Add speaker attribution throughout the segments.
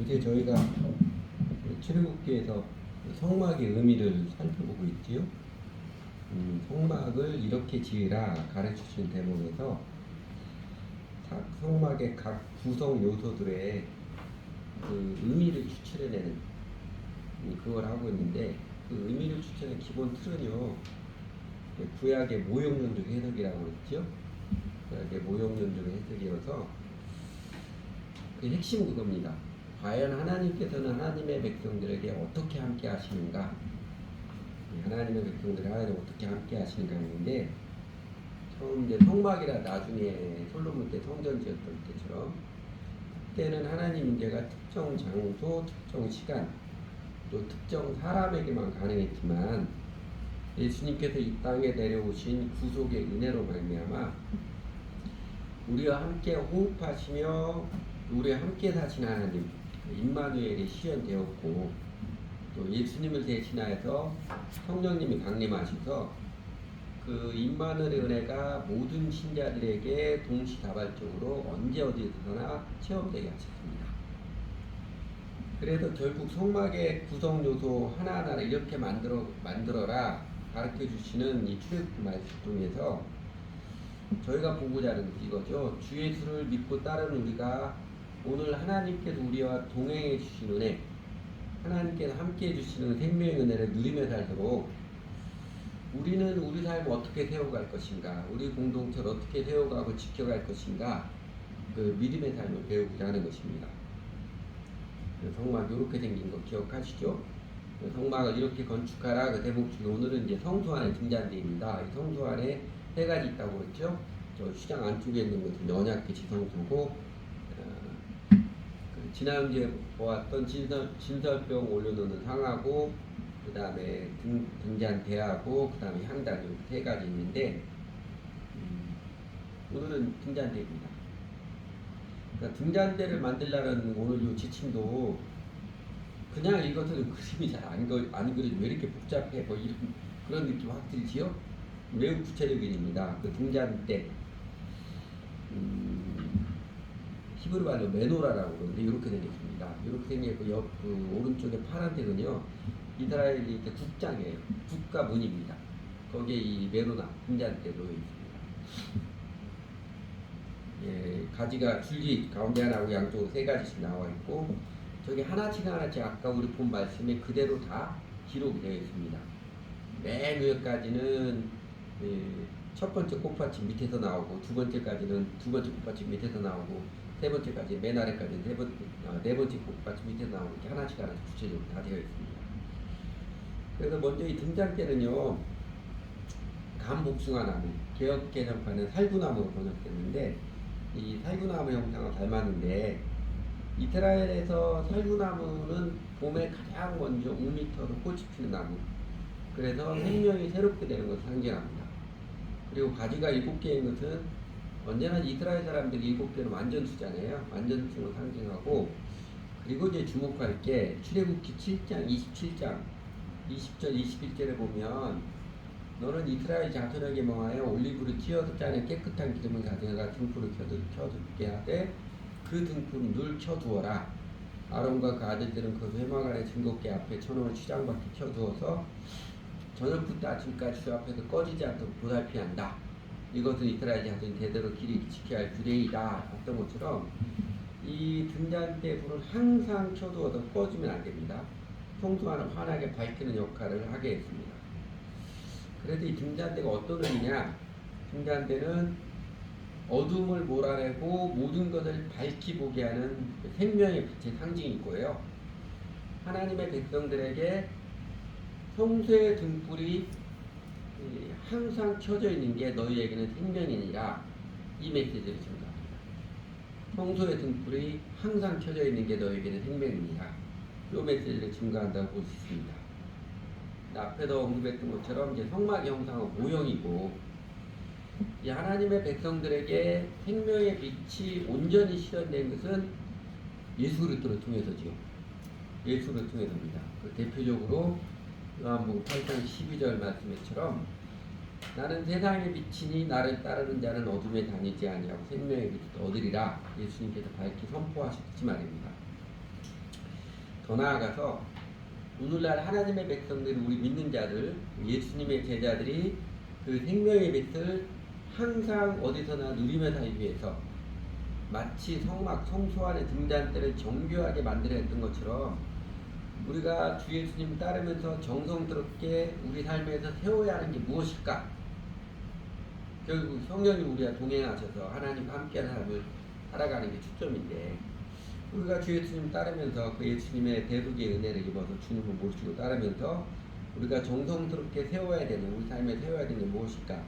Speaker 1: 이제 저희가 출애굽기에서 성막의 의미를 살펴보고 있지요. 성막을 이렇게 지으라 가르치신 대목에서 성막의 각 구성 요소들의 그 의미를 추출해내는 그걸 하고 있는데, 그 의미를 추출하는 기본 틀은요, 구약의 모형론적 해석이라고 그랬죠. 구약의 모형론적 해석이어서 그 핵심 그겁니다. 과연 하나님께서는 하나님의 백성들에게 어떻게 함께 하시는가? 하나님의 백성들이 하나님 어떻게 함께 하시는가 하는데, 처음 이제 성막이라 나중에 솔로몬 때 성전 지었던 때처럼, 그때는 하나님 임재가 특정 장소, 특정 시간, 또 특정 사람에게만 가능했지만, 예수님께서 이 땅에 내려오신 구속의 은혜로 말미암아 우리와 함께 호흡하시며 우리와 함께 사신 하나님 임마누엘이 시현되었고, 또 예수님을 대신하여서 성령님이 강림하셔서 그 임마누엘의 은혜가 모든 신자들에게 동시다발적으로 언제 어디서나 체험되게 하셨습니다. 그래서 결국 성막의 구성 요소 하나하나를 이렇게 만들어라 가르쳐 주시는 이 출애굽기 말씀 중에서 저희가 보고자 하는 것이 이거죠. 주 예수를 믿고 따르는 우리가 오늘 하나님께서 우리와 동행해 주신 은혜, 하나님께서 함께 해주시는 생명의 은혜를 누리며 살도록 우리는 우리 삶을 어떻게 세워갈 것인가, 우리 공동체를 어떻게 세워가고 지켜갈 것인가, 그 믿음의 삶을 배우고자 하는 것입니다. 성막 이렇게 생긴 거 기억하시죠? 성막을 이렇게 건축하라 그 대목 중에 오늘은 이제 성소 안에 등잔대입니다. 성소 안에 세 가지 있다고 그랬죠? 저 시장 안쪽에 있는 것은 언약궤 지성소고, 지난주에 보았던 진설병 올려놓는 상하고, 그 다음에 등잔대하고, 그 다음에 향단 이렇게 세 가지 있는데, 오늘은 등잔대입니다. 그러니까 등잔대를 만들려는 오늘 이 지침도 그냥 읽어서는 그림이 잘 안 그려져. 왜 이렇게 복잡해? 뭐 이런 그런 느낌 확 들지요? 매우 구체적인 일입니다. 그 등잔대, 히브리 말로 메노라라고 그러는데 이렇게 생겼습니다. 이렇게 생겼고 그 오른쪽에 파란색은요, 이스라엘이 이렇게 국장이에요. 국가 문입니다. 거기에 이 메노나 등잔대 놓여 있습니다. 예, 가지가 줄기 가운데 하나하고 양쪽으로 세 가지씩 나와 있고, 저기 하나씩 아까 우리 본 말씀에 그대로 다 기록이 되어 있습니다. 맨 위에까지는 첫 번째 꽃받침 밑에서 나오고, 두 번째까지는 두 번째 꽃받침 밑에서 나오고, 세 번째까지 맨 아래까지는 네 번째 꽃받침 밑에서 나오고, 이렇게 하나씩 구체적으로 다 되어 있습니다. 그래서 먼저 이 등잔대는요, 감복숭아나무, 개혁 개정판은 살구나무로 번역됐는데, 이 살구나무 형상을 닮았는데, 이스라엘에서 살구나무는 봄에 가장 먼저 5m로 꽃이 피는 나무, 그래서 생명이 새롭게 되는 것을 상징합니다. 그리고 가지가 7개인 것은 언제나 이스라엘 사람들이 7개는 완전수잖아요. 완전수를 상징하고, 그리고 이제 주목할 게 출애굽기 7장 27장 20절 21절에 보면, 너는 이스라엘 자손에게 명하여 올리브를 튀어서 짜내 깨끗한 기름을 가져다가 등불을 켜두게 하되 그 등불은 늘 켜두어라. 아론과 그 아들들은 그 회막 안에 증거궤 앞에 천원을 휘장밖에 켜두어서 저녁부터 아침까지 주 앞에서 꺼지지 않도록 보살피한다. 이것은 이스라엘 자손이 대대로 길이 지켜야 할 규례이다 했던 것처럼, 이 등잔대 불은 항상 켜두어서 꺼지면 안 됩니다. 성소안을 환하게 밝히는 역할을 하게 했습니다. 그래서 이 등잔대가 어떤 의미냐? 등잔대는 어둠을 몰아내고 모든 것을 밝히 보게 하는 생명의 빛의 상징일 거예요. 하나님의 백성들에게 성소의 등불이 항상 켜져 있는 게 너희에게는 생명이니라, 이 메시지를 전달합니다. 성소의 등불이 항상 켜져 있는 게 너희에게는 생명이니라, 이 메시지를 증거한다고 볼 수 있습니다. 앞에도 언급했던 것처럼 이제 성막의 형상은 모형이고, 이 하나님의 백성들에게 생명의 빛이 온전히 실현된 것은 예수 그리스도를 통해서지요. 예수 그리스도를 통해서입니다. 그 대표적으로 요한복음 8장 12절 말씀처럼 나는 세상의 빛이니 나를 따르는 자는 어둠에 다니지 아니하고 생명의 빛을 얻으리라, 예수님께서 밝히 선포하셨지 말입니다. 더 나아가서 오늘날 하나님의 백성들, 우리 믿는 자들, 예수님의 제자들이 그 생명의 빛을 항상 어디서나 누리며 살기 위해서 마치 성막, 성소 안의 등잔대를 정교하게 만들어 했던 것처럼 우리가 주 예수님 따르면서 정성스럽게 우리 삶에서 세워야 하는 게 무엇일까? 결국 성령님 우리와 동행하셔서 하나님과 함께하는 삶을 살아가는 게 초점인데, 우리가 주 예수님 따르면서 그 예수님의 대속의 은혜를 입어서 주님을 모시고 따르면서 우리가 정성스럽게 세워야 되는, 우리 삶에 세워야 되는 게 무엇일까?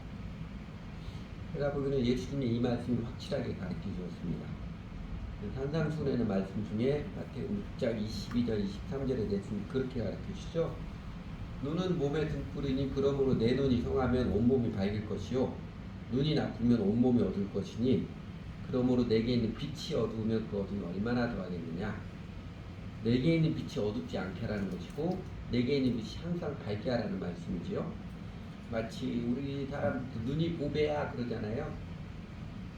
Speaker 1: 제가 보기에는 예수님의 이 말씀을 확실하게 가르쳐 주었습니다. 산상수훈에는 말씀 중에 마태복음 6장 22절 23절에 예수님 그렇게 가르쳐 주시죠. 눈은 몸의 등불이니 그러므로 내 눈이 성하면 온몸이 밝을 것이요 눈이 나쁘면 온몸이 어두울 것이니 그러므로 내게 있는 빛이 어두우면 그 어둠이 얼마나 더하겠느냐. 내게 있는 빛이 어둡지 않게 하라는 것이고 내게 있는 빛이 항상 밝게 하라는 말씀이지요. 마치 우리 사람 눈이 보배야 그러잖아요.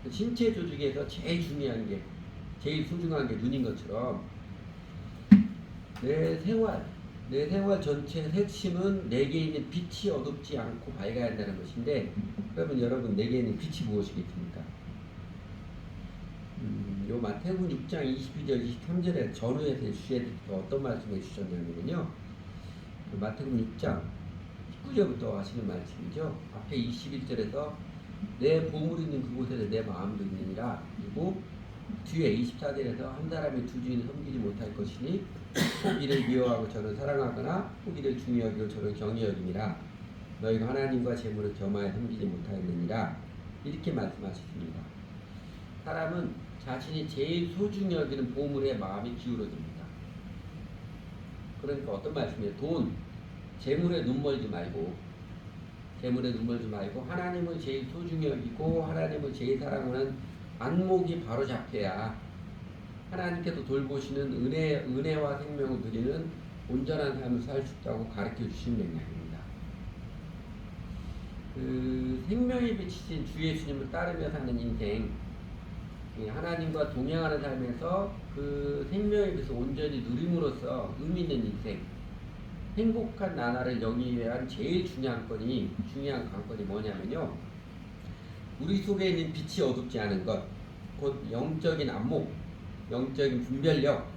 Speaker 1: 신체 조직에서 제일 중요한 게, 제일 소중한 게 눈인 것처럼 내 생활 전체의 핵심은 내게 있는 빛이 어둡지 않고 밝아야 한다는 것인데, 그러면 여러분 내게 있는 빛이 무엇이겠습니까? 요 마태복음 6장 22절 23절에 전후에서 주에 어떤 말씀을 주셨냐면요, 마태복음 6장 19절부터 하시는 말씀이죠. 앞에 21절에서 내 보물 있는 그곳에서 내 마음도 있느니라. 그리고 뒤에 24절에서 한 사람이 두 주인을 섬기지 못할 것이니 혹 이를 미워하고 저를 사랑하거나 혹 이를 중히 여기고 저를 경히 여김이라. 너희가 하나님과 재물을 겸하여 섬기지 못하였느니라. 이렇게 말씀하셨습니다. 사람은 자신이 제일 소중히 여기는 보물에 마음이 기울어집니다. 그러니까 어떤 말씀이에요? 돈, 재물에 눈멀지 말고, 하나님을 제일 소중히 여기고 하나님을 제일 사랑하는 안목이 바로 잡혀야 하나님께서 돌보시는 은혜와 생명을 누리는 온전한 삶을 살 수 있다고 가르쳐 주신 맥락입니다. 그 생명이 비치신 주 예수님을 따르며 사는 인생, 하나님과 동행하는 삶에서 그 생명의 빛을 온전히 누림으로써 의미 있는 인생, 행복한 나날을 영위하기 위한 제일 중요한 관건이 뭐냐면요, 우리 속에 있는 빛이 어둡지 않은 것, 곧 영적인 안목, 영적인 분별력,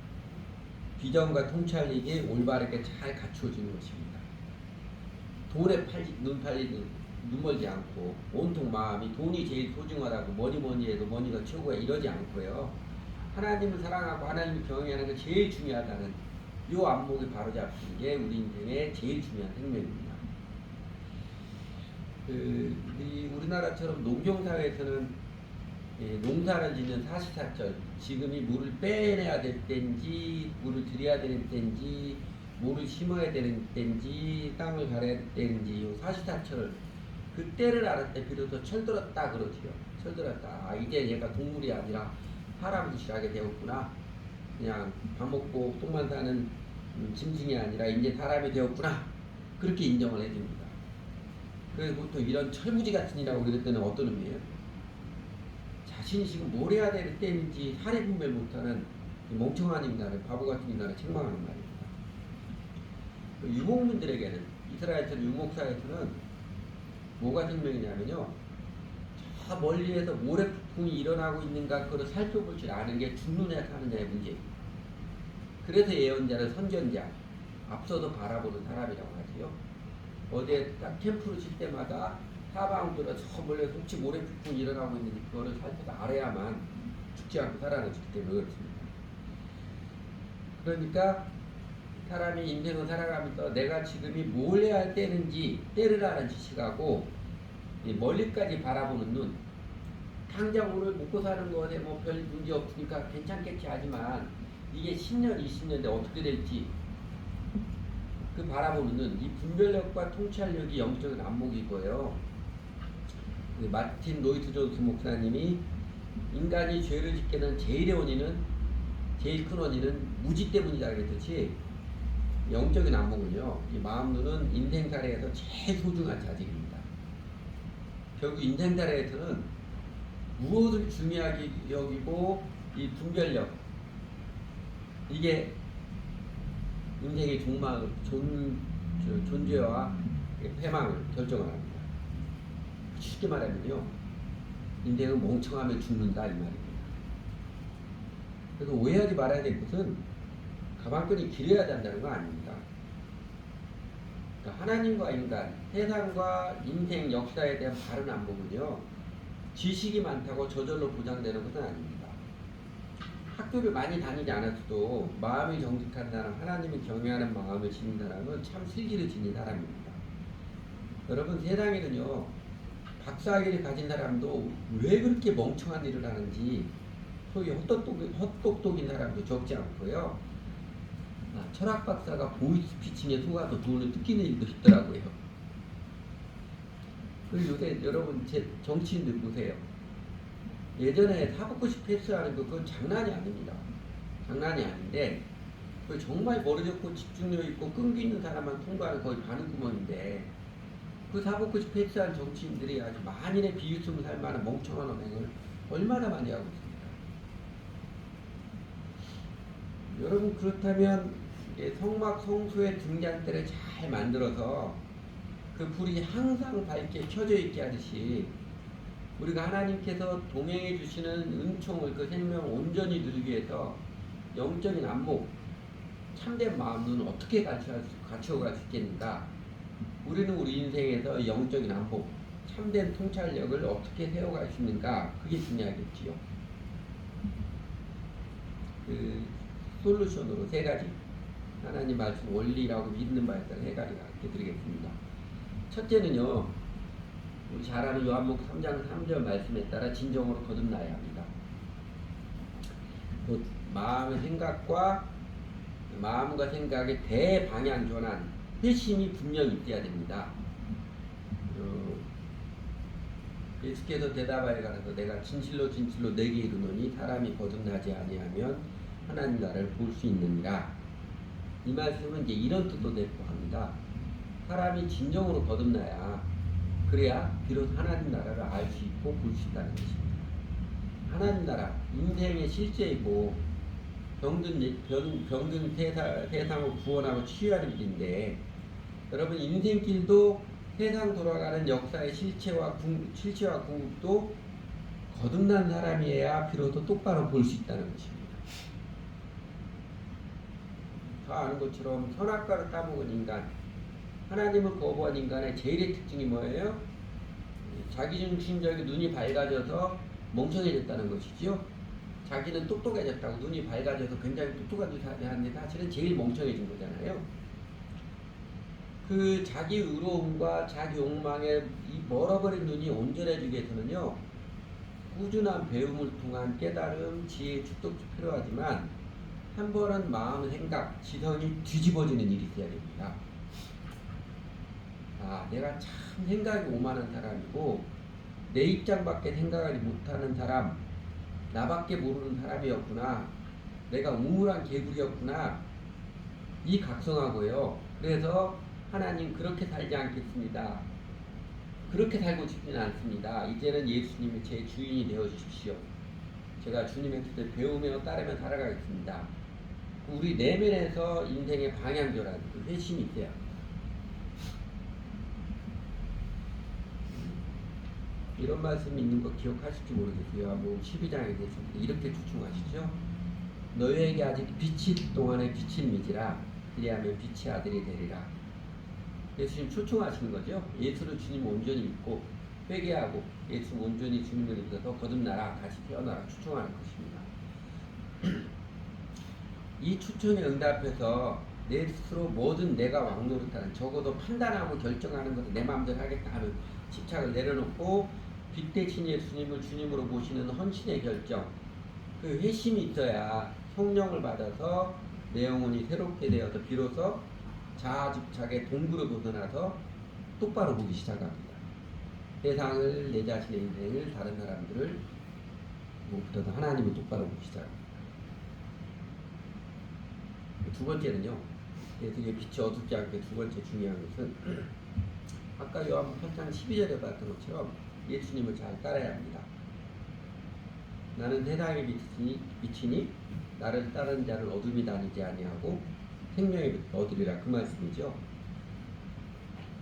Speaker 1: 비전과 통찰력이 올바르게 잘 갖추어지는 것입니다. 돈에 눈 멀지 않고 온통 마음이 돈이 제일 소중하다고 뭐니 해도 머니가 최고야 이러지 않고요, 하나님을 사랑하고 하나님을 경외하는 게 제일 중요하다는 이 안목이 바로 잡히는 게 우리 인생의 제일 중요한 생명입니다. 우리나라처럼 농경사회에서는 농사를 짓는 사시사철, 지금이 물을 빼내야 될 때인지 물을 들여야 되는 때인지 물을 심어야 되는 때인지 땅을 갈아야 되는지 이 사시사철을 그때를 알을 때 비로소 철들었다 그러지요. 철들었다. 이제 얘가 동물이 아니라 사람 짓이라게 되었구나. 그냥 밥 먹고 똥만 사는 짐승이 아니라 이제 사람이 되었구나. 그렇게 인정을 해줍니다. 그래서 보통 이런 철부지 같은 일이라고 그럴 때는 어떤 의미예요? 자신이 지금 뭘 해야 될 때인지 사리 분별 못하는 멍청한 인간을, 바보 같은 인간을 책망하는 말입니다. 유목민들에게는, 이스라엘처럼 유목사에서는 뭐가 생명이냐면요, 저 멀리에서 모래폭풍이 일어나고 있는가 그걸 살펴볼 줄 아는 게 중눈에 사는 자의 문제입니다. 그래서 예언자를 선견자, 앞서서 바라보는 사람이라고 하지요. 어디에 딱 캠프를 칠 때마다 사방으로 저 멀리에서 혹시 모래폭풍이 일어나고 있는지 그거를 살펴서 알아야만 죽지 않고 살아나기 때문에 그렇습니다. 그러니까 사람이 인생을 살아가면서 내가 지금이 뭘 해야 할 때는지 때를 아는 지식하고 멀리까지 바라보는 눈, 당장 오늘 먹고 사는 것에 뭐 별 문제 없으니까 괜찮겠지 하지만 이게 10년, 20년 뒤에 어떻게 될지 그 바라보는 눈, 이 분별력과 통찰력이 영적인 안목이고요. 마틴 로이드 존스 목사님이 인간이 죄를 짓게 된 제일 큰 원인은 무지 때문이다 그랬듯이, 영적인 안목은요, 이 마음 눈은 인생사례에서 제일 소중한 자질입니다. 결국 인생사례에서는 무엇을 중요하게 여기고 이 분별력, 이게 인생의 존재와 패망을 결정을 합니다. 쉽게 말하면요, 인생은 멍청하면 죽는다 이 말입니다. 그래서 오해하지 말아야 될 것은 가방끈이 길어야 된다는 거 아닙니다. 그러니까 하나님과 인간, 세상과 인생 역사에 대한 바른 안목은요, 지식이 많다고 저절로 보장되는 것은 아닙니다. 학교를 많이 다니지 않았어도 마음이 정직한 사람, 하나님을 경외하는 마음을 지닌 사람은 참 슬기를 지닌 사람입니다. 여러분, 세상에는요, 박사학위를 가진 사람도 왜 그렇게 멍청한 일을 하는지 소위 헛똑똑인 사람도 적지 않고요. 철학 박사가 보이스피칭에 속아서 돈을 뜯기는 일도 있더라고요. 그리고 요새 여러분 제 정치인들 보세요. 예전에 사법고시 패스하는 거 그건 장난이 아닙니다. 장난이 아닌데 그 정말 버릇없고 집중력 있고 끈기 있는 사람만 통과하는 거의 바늘구멍인데 그 사법고시 패스한 정치인들이 아주 만인의 비웃음을 살 만한 멍청한 언행을 얼마나 많이 하고 있습니다. 여러분, 그렇다면 성막 성소의 등잔대를 잘 만들어서 그 불이 항상 밝게 켜져 있게 하듯이 우리가 하나님께서 동행해 주시는 은총을, 그 생명을 온전히 누리기 위해서 영적인 안목, 참된 마음은 어떻게 갖추어갈 수 있겠는가? 우리는 우리 인생에서 영적인 안목, 참된 통찰력을 어떻게 세워갈 수 있는가? 그게 중요하겠지요. 그 솔루션으로 세 가지, 하나님 말씀 원리라고 믿는 바에 따라 세 가지가 이렇게 드리겠습니다. 첫째는요, 우리 잘 아는 요한복음 3장 3절 말씀에 따라 진정으로 거듭나야 합니다. 곧 마음과 생각의 대방향 전환, 회심이 분명히 있어야 됩니다. 예수께서 대답하여 가라서 내가 진실로 내게 이르노니 사람이 거듭나지 아니하면 하나님 나라를 볼 수 있느니라. 이 말씀은 이제 이런 뜻도 내포합니다. 사람이 진정으로 거듭나야, 그래야 비로소 하나님 나라를 알 수 있고 볼 수 있다는 것입니다. 하나님 나라, 인생의 실제이고 병든 세상을 구원하고 치유하는 일인데, 여러분, 인생길도 세상 돌아가는 역사의 실체와 궁극도 거듭난 사람이어야 비로소 똑바로 볼 수 있다는 것입니다. 다 아는 것처럼 선악과를 따먹은 인간, 하나님을 거부한 인간의 제일의 특징이 뭐예요? 자기중심적인 눈이 밝아져서 멍청해졌다는 것이죠. 자기는 똑똑해졌다고 눈이 밝아져서 굉장히 똑똑한 짓을 하는데 사실은 제일 멍청해진 거잖아요. 그 자기 의로움과 자기 욕망에 이 멀어버린 눈이 온전해지기 위해서는요, 꾸준한 배움을 통한 깨달음, 지혜, 축복도 필요하지만 한 번은 마음, 생각, 지성이 뒤집어지는 일이 있어야 됩니다. 내가 참 생각이 오만한 사람이고 내 입장밖에 생각하지 못하는 사람, 나밖에 모르는 사람이었구나, 내가 우물한 개구리였구나, 이 각성하고요. 그래서 하나님 그렇게 살지 않겠습니다. 그렇게 살고 싶지는 않습니다. 이제는 예수님이 제 주인이 되어 주십시오. 제가 주님의 뜻을 배우며 따르며 살아가겠습니다. 우리 내면에서 인생의 방향전환, 그 회심이 있어야 합니다. 이런 말씀이 있는 거 기억하실지 모르겠어요. 뭐 12장에 대해서 이렇게 추측하시죠. 너희에게 아직 빛이 동안에 빛을 믿으라. 그리하면 빛의 아들이 되리라. 예수님 초청하시는 거죠. 예수를 주님 온전히 믿고 회개하고 예수 온전히 주님을 믿어서 거듭나라, 다시 태어나라 추청하는 것입니다. 이 추천에 응답해서 내 스스로 뭐든 내가 왕노릇하는, 적어도 판단하고 결정하는 것을 내 마음대로 하겠다 하는 집착을 내려놓고 빛 대신 예수님을 주님으로 모시는 헌신의 결정, 그 회심이 있어야 성령을 받아서 내 영혼이 새롭게 되어서 비로소 자아집착의 동굴을 벗어나서 똑바로 보기 시작합니다. 세상을, 내 자신의 인생을, 다른 사람들을, 무엇보다도 하나님을 똑바로 보기 시작합니다. 두 번째는요, 예수의 빛이 어둡지 않게 두 번째 중요한 것은 아까 요한복음 8장 12절에 봤던 것처럼 예수님을 잘 따라야 합니다. 나는 세상에 비치니 나를 따르는 자를 어둠이 다니지 아니하고 생명에 얻으리라 그 말씀이죠.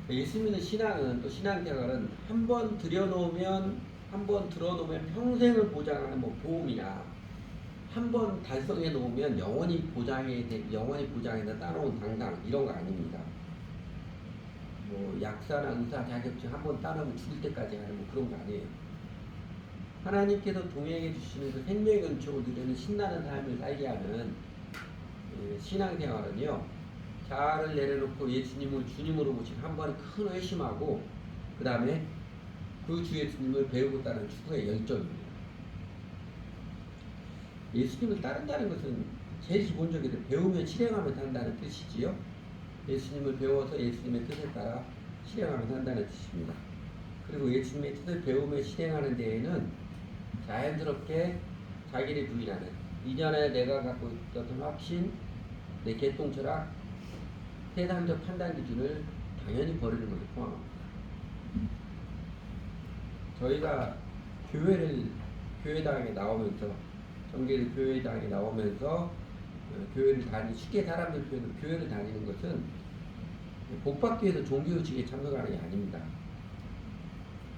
Speaker 1: 예수 믿는 신앙은 또 신앙생활은 한 번 들여놓으면 한 번 들어놓으면 평생을 보장하는 뭐 보험이나 한 번 달성해 놓으면 영원히 보장해서 따놓은 당당 이런 거 아닙니다. 뭐 약사나 의사 자격증 한 번 따놓으면 죽을 때까지 하는 뭐 그런 거 아니에요. 하나님께서 동행해 주시는 그 생명의 은총을 누리는 신나는 삶을 살게 하는 신앙생활은요, 자아를 내려놓고 예수님을 주님으로 모신 한 번의 큰 회심하고 그 다음에 그 주 예수님을 배우고 따르는 추구의 열정입니다. 예수님을 따른다는 것은 제일 기본적으로 배우며 실행하며 산다는 뜻이지요. 예수님을 배워서 예수님의 뜻에 따라 실행하며 산다는 뜻입니다. 그리고 예수님의 뜻을 배우며 실행하는 데에는 자연스럽게 자기를 부인하는 이전에 내가 갖고 있던 확신, 내 개똥철학, 세상적 판단 기준을 당연히 버리는 것을 포함합니다. 저희가 교회당에 나오면서 정계를 교회당에 나오면서 교회를 쉽게 사람들 표현으로 교회를 다니는 것은 복받기 위해서 종교의식에 참석하는 게 아닙니다.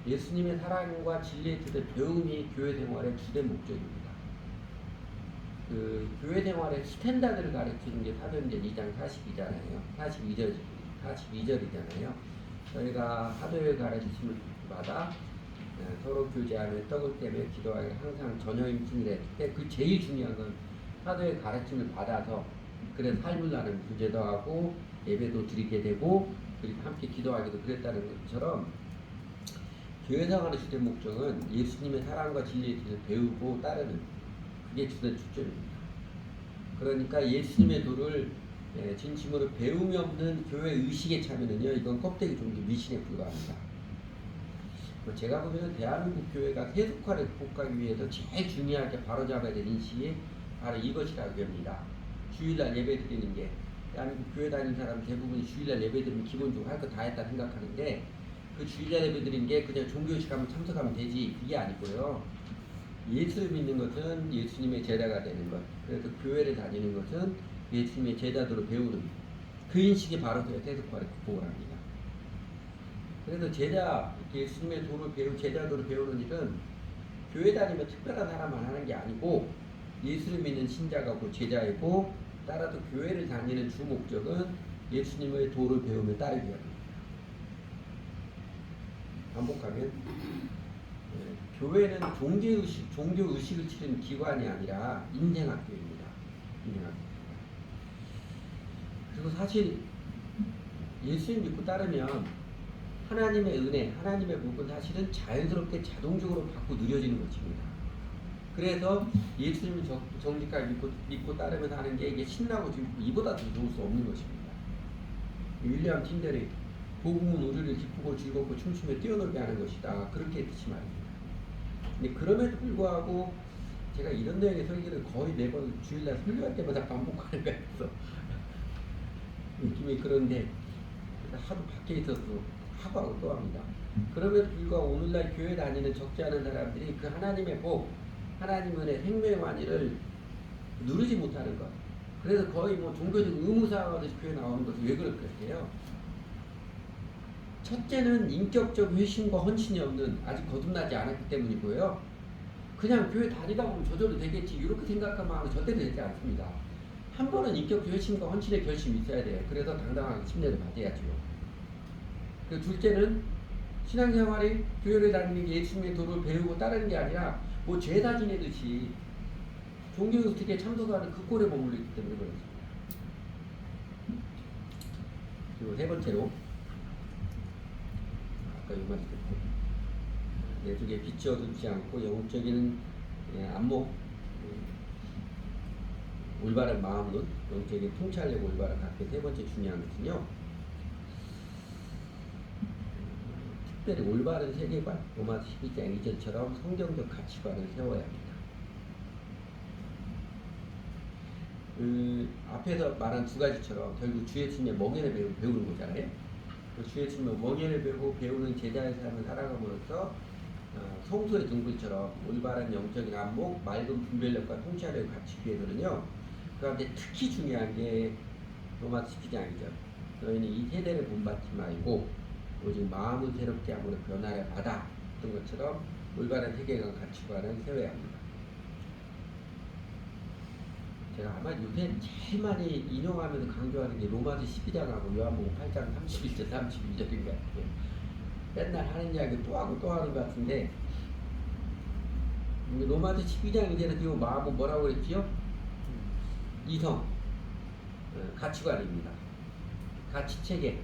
Speaker 1: 예수님의 사랑과 진리의 뜻의 배움이 교회 생활의 주된 목적입니다. 그 교회 생활의 스탠다드를 가르치는 게 사도행전 2장 42절이잖아요. 저희가 사도의 가르침을 받아 서로 교제하며 떡을 떼며 기도하기 항상 전혀임 승리해. 그 제일 중요한 건 사도의 가르침을 받아서 그래 삶을 나는 구제도 하고 예배도 드리게 되고 그리고 함께 기도하기도 그랬다는 것처럼 교회 생활의 주된 목적은 예수님의 사랑과 진리의 뜻을 배우고 따르는 그게 주된 초점입니다. 그러니까 예수님의 도를 진심으로 배움이 없는 교회 의식의 참여는요, 이건 껍데기 종교 미신에 불과합니다. 제가 보기에는 대한민국 교회가 세속화를 극복하기 위해서 제일 중요하게 바로잡아야 될 인식이 바로 이것이라고 합니다. 주일날 예배 드리는 게 대한민국 교회 다니는 사람 대부분이 주일날 예배 드리면 기본적으로 할 거 다 했다 생각하는데 그 주일날 예배 드리는 게 그냥 종교의식 하면 참석하면 되지 그게 아니고요. 예수를 믿는 것은 예수님의 제자가 되는 것, 그래서 교회를 다니는 것은 예수님의 제자들을 배우는 그 인식이 바로 세속화를 극복을 합니다. 그래서 예수님의 도를 제자도를 배우는 일은 교회 다니면 특별한 사람만 하는 게 아니고 예수를 믿는 신자가 그 제자이고 따라서 교회를 다니는 주 목적은 예수님의 도를 배우며 따르기 합니다. 반복하면 교회는 종교의식을 치르는 기관이 아니라 인생학교입니다. 그리고 사실 예수님 믿고 따르면 하나님의 은혜, 하나님의 복은 사실은 자연스럽게 자동적으로 받고 누려지는 것입니다. 그래서 예수님을 정직하게 믿고 따르면서 하는 게 이게 신나고 이보다 더 좋을 수 없는 것입니다. 윌리엄 틴델이 복음은 우리를 기쁘고 즐겁고 춤추며 뛰어놀게 하는 것이다. 그렇게 뜻이 말입니다. 근데 그럼에도 불구하고 제가 이런 내용의 설교를 거의 매번 주일날 설교할 때마다 반복하는 것 같아서 느낌이 그런데 하도 밖에 있어서 하고 또 합니다. 그럼에도 불구하고 오늘날 교회 다니는 적지 않은 사람들이 그 하나님의 복, 하나님 은혜, 생명의 완의를 누리지 못하는 것. 그래서 거의 뭐 종교적 의무사하듯이 교회 나오는 것이 왜 그럴까요? 첫째는 인격적 회심과 헌신이 없는 아직 거듭나지 않았기 때문이고요. 그냥 교회 다니다 보면 저절로 되겠지 이렇게 생각하면 절대 되지 않습니다. 한 번은 인격적 회심과 헌신의 결심이 있어야 돼요. 그래서 당당하게 침례를 받아야죠. 그 둘째는 신앙생활이 교회를 다니는 게 예수님의 도를 배우고 따르는 게 아니라 뭐 죄다 지내듯이 종교의식에 참석하는 그 꼴에 머물러 있기 때문에 그렇습니다. 그리고 세 번째로 아까 이 말씀 듣고 내 속에 빛이 어둡지 않고 영적인 안목 올바른 마음론 영적인 통찰력 올바른 갖게 세 번째 중요한 것은요. 특별히 올바른 세계관, 로마서 12장 2절처럼 성경적 가치관을 세워야 합니다. 앞에서 말한 두 가지처럼 결국 주 예수님의 멍에를 배우는 거잖아요. 주 예수님의 멍에를 배우고 배우는 제자의 삶을 살아감으로써 성소의 등불처럼 올바른 영적인 안목, 맑은 분별력과 통찰력을 갖추기 위해서는요. 그 가운데 특히 중요한 게 로마 12장이죠. 너희는 이 세대를 본받지 말고 오직 마음을 새롭게 함으로 변화를 받아. 어떤 것처럼 올바른 세계관 가치관을 세워야 합니다. 제가 아마 요새 제일 많이 인용하면서 강조하는 게 로마서 12장하고 요한복음 8장 31절 32절인 것 같아요. 맨날 하는 이야기 또 하고 또 하는 것 같은데, 로마서 12장 이제는 그 마음은 뭐라고 그랬지요? 이성, 가치관입니다. 가치체계.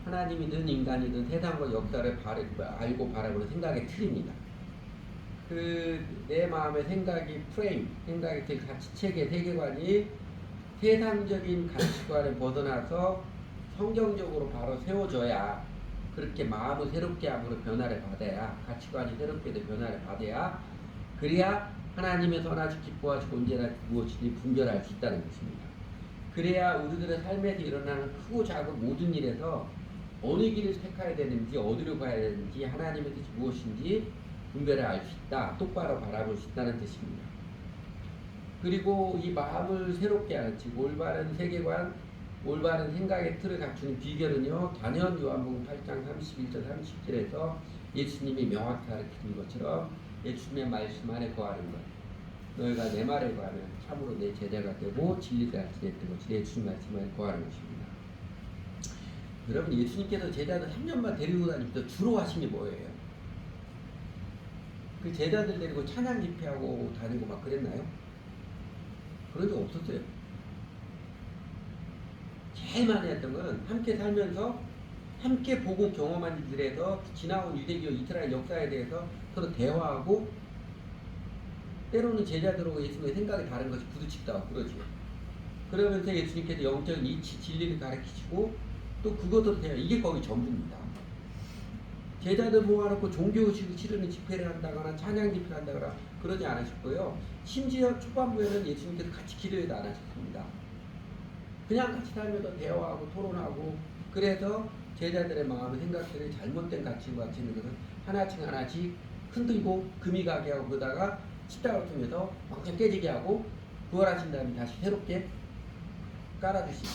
Speaker 1: 하나님이든 인간이든 세상과 역사를 알고 바라보는 생각의 틀입니다. 내 마음의 생각이 프레임, 생각의 가치체계, 세계관이 세상적인 가치관을 벗어나서 성경적으로 바로 세워져야, 그렇게 마음을 새롭게 함으로 변화를 받아야, 가치관이 새롭게 변화를 받아야, 그래야 하나님의 선하시고 기뻐하시고 온전한 무엇인지 분별할 수 있다는 것입니다. 그래야 우리들의 삶에서 일어나는 크고 작은 모든 일에서 어느 길을 택해야 되는지, 어디로 가야 되는지, 하나님의 뜻이 무엇인지 분별을 알 수 있다, 똑바로 바라볼 수 있다는 뜻입니다. 그리고 이 마음을 새롭게 하는, 즉 올바른 세계관, 올바른 생각의 틀을 갖추는 비결은요, 단연 요한복음 8장 31절 30절에서 예수님이 명확히 가르치는 것처럼 예수님의 말씀 안에 거하는 것. 너희가 내 말에 거하면 참으로 내 제자가 되고 진리가 지냈던 것이 예수님 말씀 안에 거하는 것입니다. 여러분, 예수님께서 제자들 3년만 데리고 다니면서 주로 하신 게 뭐예요? 그 제자들 데리고 찬양 집회하고 다니고 막 그랬나요? 그런 적 없었어요. 제일 많이 했던 건 함께 살면서 함께 보고 경험한 일들에서 지나온 유대교 이스라엘 역사에 대해서 서로 대화하고, 때로는 제자들하고 예수님의 생각이 다른 것이 부딪히기도 하고 그러죠. 그러면서 예수님께서 영적인 이치, 진리를 가르치시고 또 그것으로 대화, 이게 거의 전부입니다. 제자들 모아놓고 종교의식을 치르는 집회를 한다거나 찬양 집회를 한다거나 그러지 않으셨고요. 심지어 초반부에는 예수님께서 같이 기도해도 안 하셨습니다. 그냥 같이 살면서 대화하고 토론하고, 그래서 제자들의 마음의 생각들이 잘못된 가치를 가지는 것은 하나씩 하나씩 흔들고 금이 가게 하고, 그러다가 십자가를 통해서 왕창 깨지게 하고 부활하신 다음에 다시 새롭게 깔아주신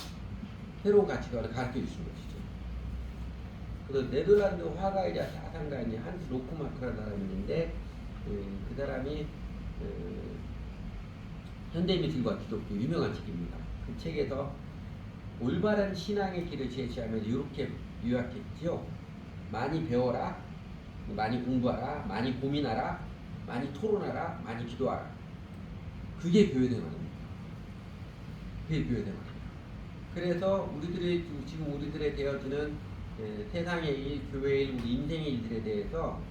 Speaker 1: 새로운 가치관을 가르쳐 주신 것이죠. 그래서 네덜란드 화가이자 사상가인 한스 로크마크라는 사람이 있는데, 그 사람이 현대미술과 기독교 유명한 책입니다. 그 책에서 올바른 신앙의 길을 제시하면서 이렇게 요약했지요. 많이 배워라, 많이 공부하라, 많이 고민하라, 많이 토론하라, 많이 기도하라. 그게 교회 생활입니다. 그게 교회 생활입니다. 그래서 지금 우리들의 되어지는 세상의 일, 교회의 일, 우리 인생의 일들에 대해서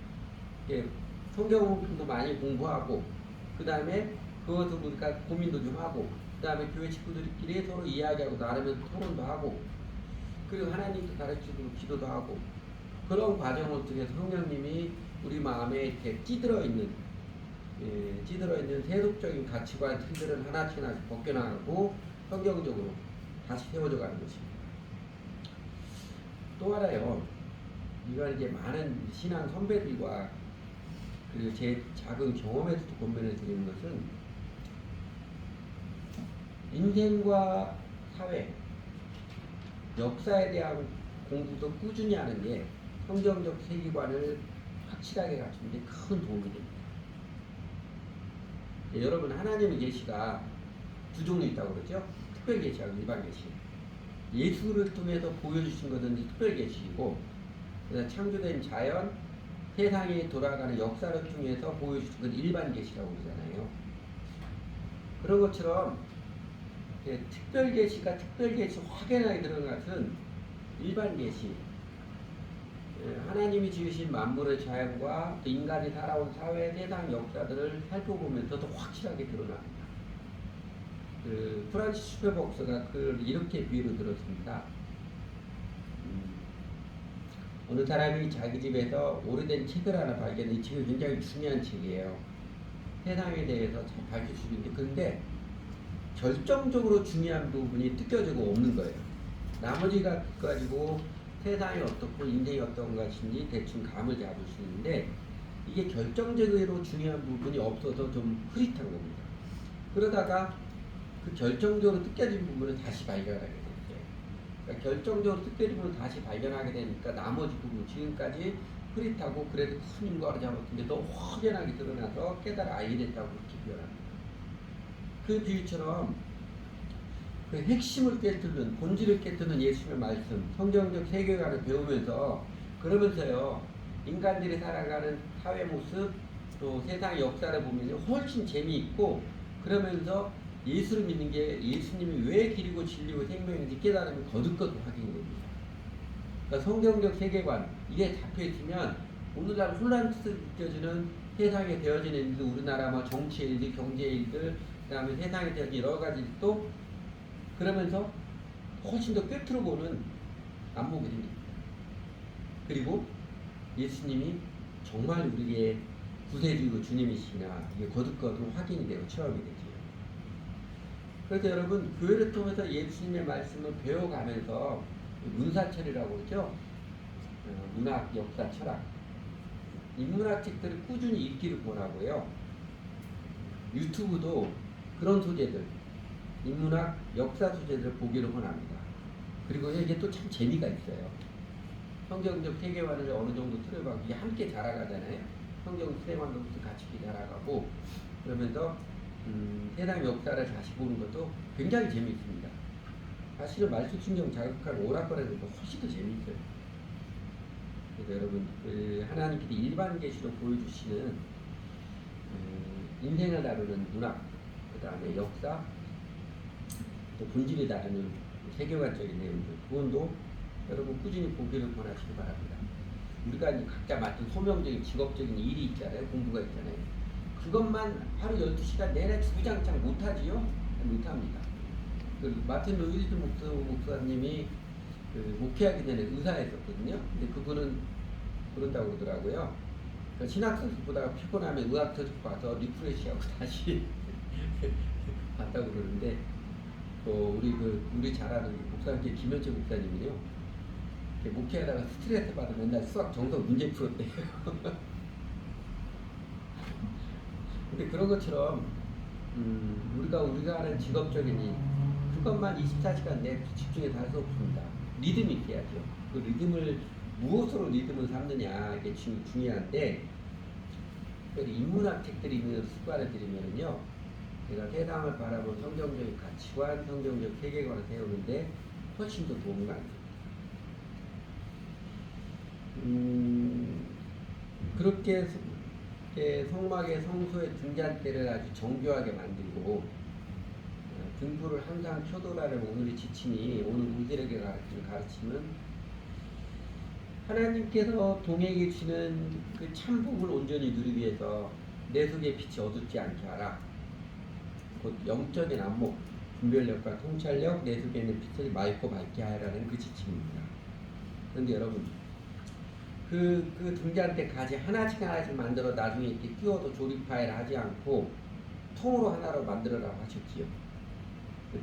Speaker 1: 성경도 많이 공부하고, 그 다음에 그것을 우리가 고민도 좀 하고, 그 다음에 교회 식구들끼리 서로 이야기하고 나누면서 토론도 하고, 그리고 하나님도 가르치고 기도도 하고, 그런 과정을 통해서 성령님이 우리 마음에 이렇게 찌들어 있는 세속적인 가치관 틀들을 하나씩 벗겨나가고 성경적으로 다시 세워져 가는 것입니다. 또 하나요, 이건 이제 많은 신앙 선배들과 그리고 제 작은 경험에서도 고민을 드리는 것은, 인생과 사회, 역사에 대한 공부도 꾸준히 하는 게 성경적 세계관을 확실하게 갖추는 데 큰 도움이 됩니다. 여러분, 하나님의 계시가 두 종류 있다고 그러죠? 특별 계시하고 일반 계시. 예수를 통해서 보여주신 것은 특별 계시이고, 창조된 자연, 세상에 돌아가는 역사를 통해서 보여주신 것은 일반 계시라고 그러잖아요. 그런 것처럼 특별 계시가 특별 계시 확연하게 드러난 것은 일반 계시. 하나님이 지으신 만물의 자연과 또 인간이 살아온 사회, 세상 역사들을 살펴보면서도 확실하게 드러납니다. 프란시스 슈페 목사가 그걸 이렇게 비유로 들었습니다. 어느 사람이 자기 집에서 오래된 책을 하나 발견해. 이 책이 굉장히 중요한 책이에요. 세상에 대해서 잘 밝힐 수 있는데, 그런데 결정적으로 중요한 부분이 뜯겨지고 없는 거예요. 나머지가 가지고 세상이 어떻고 인생이 어떤 것인지 대충 감을 잡을 수 있는데, 이게 결정적으로 중요한 부분이 없어서 좀 흐릿한 겁니다. 그러다가 그 결정적으로 뜯겨진 부분을 다시 발견하게 됐어요. 그러니까 결정적으로 특별히 부분을 다시 발견하게 되니까 나머지 부분 지금까지 흐릿하고 그래도 큰 인과를 잡았는데 더 확연하게 드러나서 깨달아 아이랬다고 그렇게 표현합니다. 그 비유처럼 그 핵심을 깨뜨는 본질을 깨뜨는 예수님의 말씀, 성경적 세계관을 배우면서 그러면서요 인간들이 살아가는 사회 모습 또 세상 역사를 보면 훨씬 재미있고 그러면서 예수를 믿는 게 예수님이 왜 길이고 진리고 생명인지 깨달으면 거듭거듭 확인이 됩니다. 그러니까 성경적 세계관 이게 잡혀 있으면 오늘날 혼란스럽게 느껴지는 세상에 되어지는 일들, 우리나라 뭐 정치 일들, 경제 일들, 그다음에 세상에 되어진 여러 가지 일도 그러면서 훨씬 더 꿰뚫어 보는 안목이 됩니다. 그리고 예수님이 정말 우리의 구세주이고 주님이시냐 이게 거듭거듭 확인이 되고 체험이 되죠. 그래서 여러분 교회를 통해서 예수님의 말씀을 배워가면서 문사철이라고 그러죠. 문학, 역사, 철학 인문학 책들을 꾸준히 읽기를 권하고요. 유튜브도 그런 소재들 인문학, 역사 소재들을 보기를 권합니다. 그리고 이게 또 참 재미가 있어요. 성경적 세계관을 어느 정도 틀어가고 이게 함께 자라가잖아요. 성경 세계관도 같이 자라가고 그러면서 세상 역사를 다시 보는 것도 굉장히 재미있습니다. 사실은 말씀신경 자극하고 오락거리는 것도 훨씬 더 재미있어요. 그래서 여러분 하나님께서 일반 계시로 보여주시는 인생을 다루는 문학, 그 다음에 역사, 또 본질을 다루는 세계관적인 내용들 그건도 여러분 꾸준히 보기를 권하시기 바랍니다. 우리가 각자 맡은 소명적인 직업적인 일이 있잖아요. 공부가 있잖아요. 그것만 하루 12시간 내내 주구장창 못하지요? 못합니다. 그 마틴 루이스 목사님이 그 목회하기 전에 의사였었거든요. 근데 그분은 그런다고 그러더라고요. 그 신학서적 보다가 피곤하면 의학서적 봐서 리프레시하고 다시 봤다고 그러는데 우리 잘 아는 목사님 김현철 목사님이요. 목회하다가 스트레스 받으면 맨날 수학 정석 문제 풀었대요. 근데 그런 것처럼 우리가 하는 직업적인 일 그것만 24시간 내 집중해서 할 수 없습니다. 리듬이 있어야죠. 그 리듬을 무엇으로 리듬을 삼느냐 이게 중요한데 인문학 책들이 있는 습관을 들이면은요 제가 세상을 바라본 성경적인 가치관, 성경적 세계관을 세우는데 훨씬 더 도움이 많이 됩니다. 그렇게 성막의 성소의 등잔대를 아주 정교하게 만들고 등불을 항상 켜둬라는 오늘의 지침이 오늘 우리들에게 가르치는 가르침은 하나님께서 동에 계시는 그 참복을 온전히 누리기 위해서 내 속의 빛이 어둡지 않게 하라. 곧 영적인 안목, 분별력과 통찰력, 내 속에 있는 빛을 맑고 밝게 하라는 그 지침입니다. 그런데 여러분 그 등잔대 가지 하나씩 만들어 나중에 이렇게 끼워도 조립파일 하지 않고 통으로 하나로 만들어라고 하셨지요.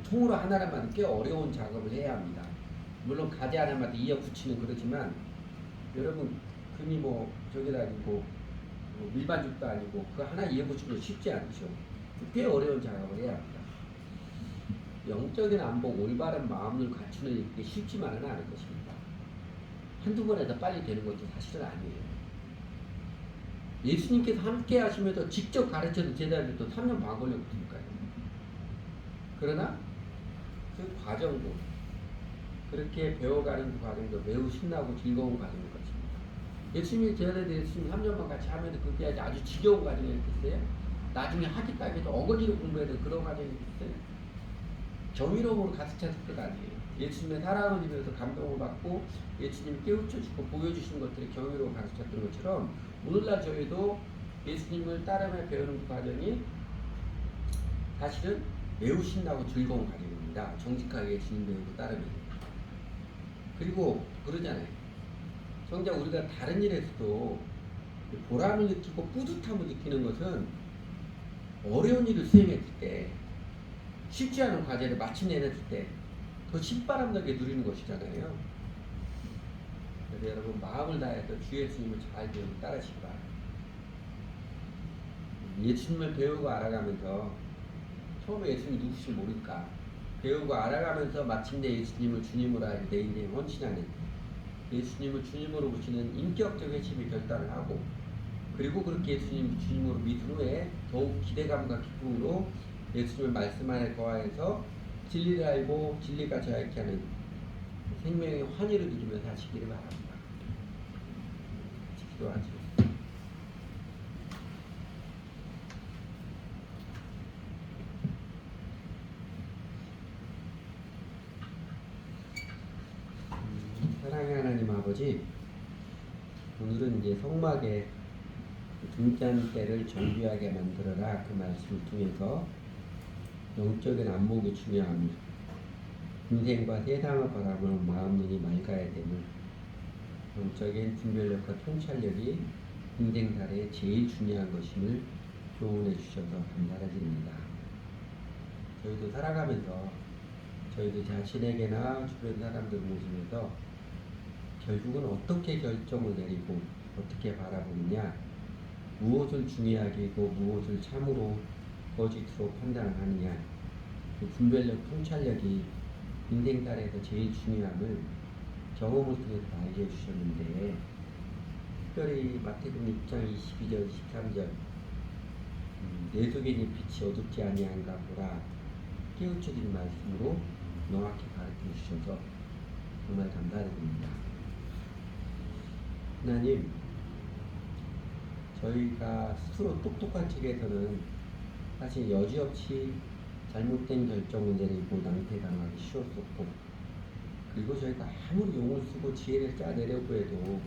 Speaker 1: 통으로 하나를 만들 꽤 어려운 작업을 해야 합니다. 물론 가지 하나만 이어 붙이는 그러지만 여러분 금이 저기다 아니고 밀반죽도 아니고 그 하나 이어 붙이는 거 쉽지 않죠. 꽤 어려운 작업을 해야 합니다. 영적인 안복, 올바른 마음을 갖추는 게 쉽지만은 않을 것입니다. 한두 번에도 빨리 되는 것도 사실은 아니에요. 예수님께서 함께 하시면서 직접 가르쳐도 제자들도 3년 반 걸렸으니까요. 그러나 그 과정도 그렇게 배워가는 그 과정도 매우 신나고 즐거운 과정일 것입니다. 예수님이 제자들이 예수님 3년만 같이 하면 그게 아주 지겨운 과정이었겠어요? 나중에 하기까지도 어거지로 공부해야 되는 그런 과정이겠어요? 정의로움으로 가득 찼을 것 아니에요. 예수님의 사랑을 입으면서 감동을 받고 예수님이 깨우쳐주고 보여주신 것들이 경외로 가득 찼던 것처럼 오늘날 저희도 예수님을 따르며 배우는 그 과정이 사실은 매우 신나고 즐거운 과정입니다. 정직하게 예수님 배우고 따르면. 그리고 그러잖아요. 정작 우리가 다른 일에서도 보람을 느끼고 뿌듯함을 느끼는 것은 어려운 일을 수행했을 때 쉽지 않은 과제를 마침내냈을 때 더 신바람나게 누리는 것이잖아요. 그래서 여러분 마음을 다해서 주 예수님을 잘 배우고 따르시기 바랍니다. 예수님을 배우고 알아가면서 처음에 예수님이 누구실지 모를까 배우고 알아가면서 마침내 예수님을 주님으로 알게 내 인생에 헌신하는, 예수님을 주님으로 모시는 인격적 회심의 결단을 하고, 그리고 그렇게 예수님 주님으로 믿은 후에 더욱 기대감과 기쁨으로 예수님의 말씀 안에 거하여서 진리를 알고 진리가 자유케 하는 생명의 환희를 누리며 사시기를 바랍니다. 기도하죠. 사랑의 하나님 아버지, 오늘은 이제 성막에 등잔대를 정비하게 만들어라 그 말씀을 통해서 영적인 안목이 중요함을, 인생과 세상을 바라보는 마음눈이 맑아야 됨을, 영적인 분별력과 통찰력이 인생살에 제일 중요한 것임을 교훈해 주셔서 감사드립니다. 저희도 살아가면서 저희도 자신에게나 주변 사람들 모습에서 결국은 어떻게 결정을 내리고 어떻게 바라보느냐, 무엇을 중요하게 여기고 무엇을 참으로 거짓으로 판단하느냐, 그 분별력, 통찰력이 인생살에서 제일 중요함을 경험을 통해서 알게 해주셨는데, 특별히 마태복음 6장 22절 23절 내 속에 있는 빛이 어둡지 아니한가 보라 깨우쳐진 말씀으로 명확히 가르쳐 주셔서 정말 감사드립니다. 하나님, 저희가 스스로 똑똑한 척에서는 사실 여지없이 잘못된 결정을 내리고 낭패당하기 쉬웠었고, 그리고 저희가 아무리 용을 쓰고 지혜를 짜내려고 해도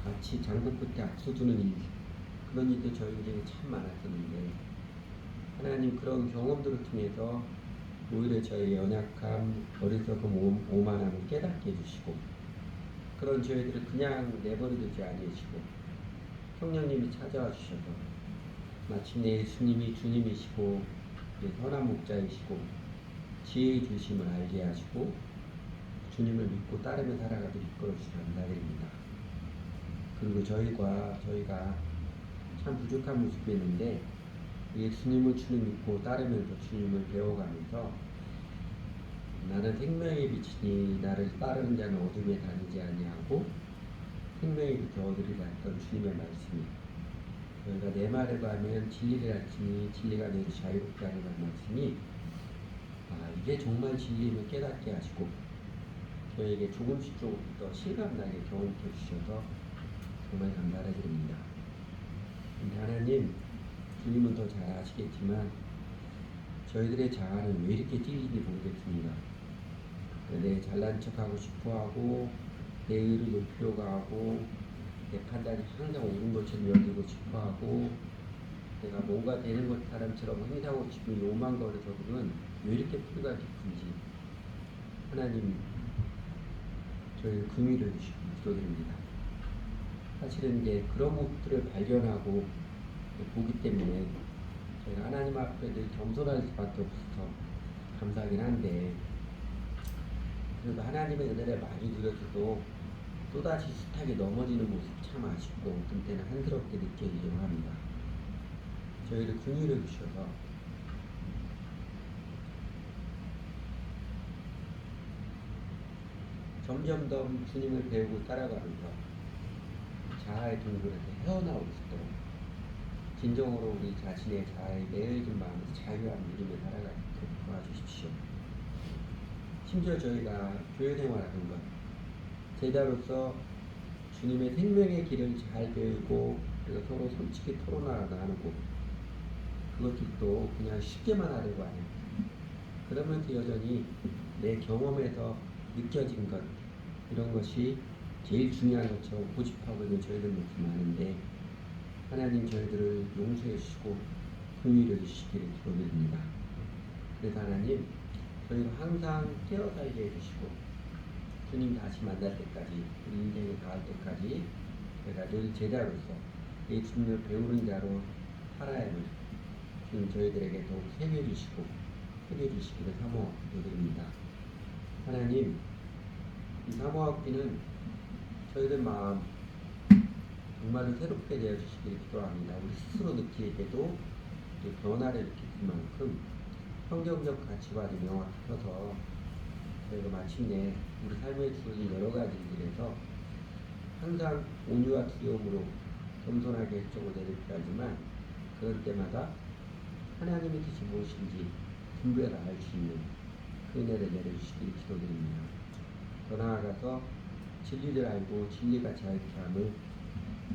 Speaker 1: 마치 장구 끝에 악수두는 일, 그런 일도 저희 인생에 참 많았었는데, 하나님 그런 경험들을 통해서 오히려 저희의 연약함, 어리석음, 오만함을 깨닫게 해주시고, 그런 저희들을 그냥 내버려두지 아니하시고 성령님이 찾아와 주셔서 마침내 예수님이 주님이시고 선한 목자이시고 지혜의 주심을 알게 하시고 주님을 믿고 따르며 살아가도록 이끌어 주시기 감사드립니다. 그리고 저희가 참 부족한 모습이었는데 예수님을 주님 믿고 따르면서 주님을 배워가면서 나는 생명의 빛이니 나를 따르는 자는 어둠에 다니지 아니하고 생명의 빛을 얻으리라 했던 주님의 말씀이, 저희가 내 말을 가면 진리를 알지니 진리가 너를 자유롭게 하리라는 말씀이, 이게 정말 진리임을 깨닫게 하시고 저에게 조금씩 더 실감나게 경험해 주셔서 정말 감사드립니다. 근데 하나님, 주님은 더 잘 아시겠지만 저희들의 자아는 왜 이렇게 찔리는지 모르겠습니다. 내 잘난 척하고 싶어하고 내 의를 높이려고 하고 내 판단이 항상 옳은 것처럼 여기고 싶어하고 내가 뭔가 되는 것 사람처럼 행동하고 싶은 요망거리서는 왜 이렇게 뿌리가 깊은지 하나님 저희를 긍휼을 주시고 기도드립니다. 사실은 이제 그런 것들을 발견하고 보기 때문에 저희가 하나님 앞에 늘 겸손할 수밖에 없어서 감사하긴 한데, 그래도 하나님의 은혜를 많이 누려서도 또다시 숱하게 넘어지는 모습 참 아쉽고 어떤 때는 한스럽게 느껴지기도 합니다. 저희를 긍휼해 주셔서 점점 더 주님을 배우고 따라가면서 자아의 동굴에서 헤어나올 수 있도록 진정으로 우리 자신의 자아에 매여진 마음에서 자유함을 누리며 살아가도록 도와주십시오. 심지어 저희가 교회 생활하는 것, 제자로서 주님의 생명의 길을 잘 배우고 그리고 서로 솔직히 나누고 그것들도 그냥 쉽게만 하려고 하는, 그러면서 여전히 내 경험에서 느껴진 것, 이런 것이 제일 중요한 것처럼 고집하고 있는 저희들 모습 많은데, 하나님 저희들을 용서해 주시고 긍휼해 주시기를 기도드립니다. 그래서 하나님, 저희를 항상 깨어 살게 해주시고 주님 다시 만날 때까지, 우리 인생에 닿을 때까지 저희가 늘 제자로서 예수님을 배우는 자로 살아야 함을 주님 저희들에게 더욱 새겨주시고 새겨주시기를 사모하고 기도드립니다. 하나님, 이 사모하기는 저희들 마음 정말로 새롭게 되어주시기를 기도합니다. 우리 스스로 느끼기에도 변화를 느낄 만큼 성경적 가치관이 명확해서 저희가 마침내 우리 삶에 주어진 여러 가지 일들에서 항상 온유와 두려움으로 겸손하게 결정을 내릴 때하지만 그럴 때마다 하나님의 뜻이 무엇인지 분별을 알 수 있는 그 은혜를 내려주시기를 기도드립니다. 더 나아가서 진리를 알고 진리가 자유케 함을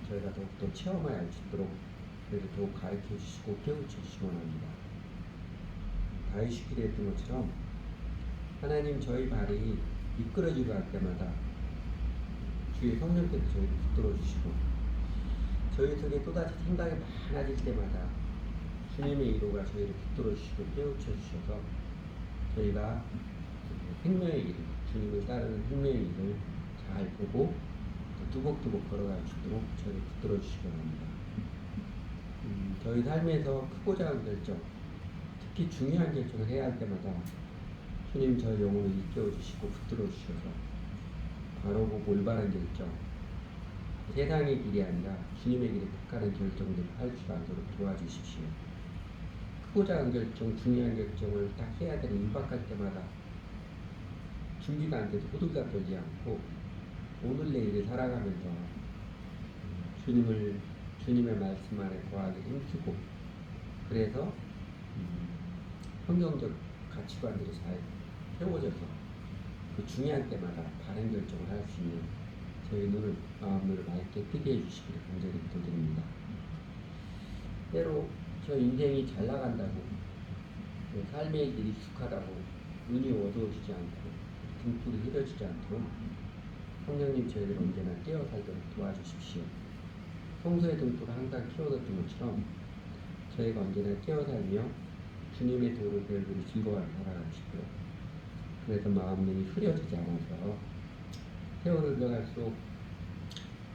Speaker 1: 저희가 더욱더 체험하여 알 수 있도록 그래도 더욱 가르쳐 주시고 깨우쳐 주시기 원합니다. 다윗이 기도했던 것처럼 하나님 저희 발이 미끄러지고 할 때마다 주의 성령께서 저희를 붙들어 주시고 저희 속에 또다시 생각이 많아질 때마다 주님의 이로가 저희를 붙들어 주시고 깨우쳐 주셔서 저희가 생명의 길, 주님을 따르는 생명의 길을 잘 보고 두벅두벅 걸어갈 수 있도록 저희를 붙들어 주시기 바랍니다. 저희 삶에서 크고 작은 결정, 특히 중요한 결정을 해야 할 때마다 주님 저희 영혼을 일깨워 주시고 붙들어 주셔서 바로고 올바른 결정, 세상의 길이 아니라 주님의 길에 택하는 결정들을 할 수 있도록 도와주십시오. 크고 작은 결정, 중요한 결정을 딱 해야 되는 임박할 때마다 준비가 안 돼도 호들갑 떨지 않고 오늘 내일을 살아가면서 주님의 말씀 안에 거하기 힘쓰고 그래서 성경적 가치관들이 잘 세워져서 그 중요한 때마다 바른 결정을 할 수 있는 저희 눈을 마음을 맑게 뜨게 해주시기를 간절히 기도드립니다. 때로 저 인생이 잘 나간다고 삶의 일이 익숙하다고 눈이 어두워지지 않고 등불이 흐려지지 않도록 성령님 저희를 언제나 깨어 살도록 도와주십시오. 평소의 등불을 항상 키워뒀던 것처럼 저희가 언제나 깨어 살며 주님의 도를 배우고 즐거워하며 살아가시고요. 그래서 마음 눈이 흐려지지 않아서 세월을 흘러갈수록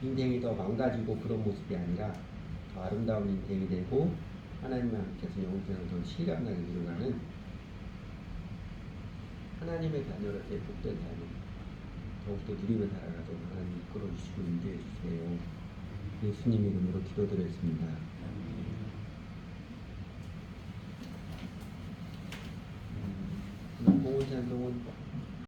Speaker 1: 인생이 더 망가지고 그런 모습이 아니라 더 아름다운 인생이 되고 하나님과 함께서 영생을 더 실감나게 이루어가는 하나님의 자녀로서의 복된 삶을 더욱더 누리며 살아가도록 하나님 이끌어 주시고 인도해 주세요. 예수님 이름으로 기도드렸습니다. 공은 찬송은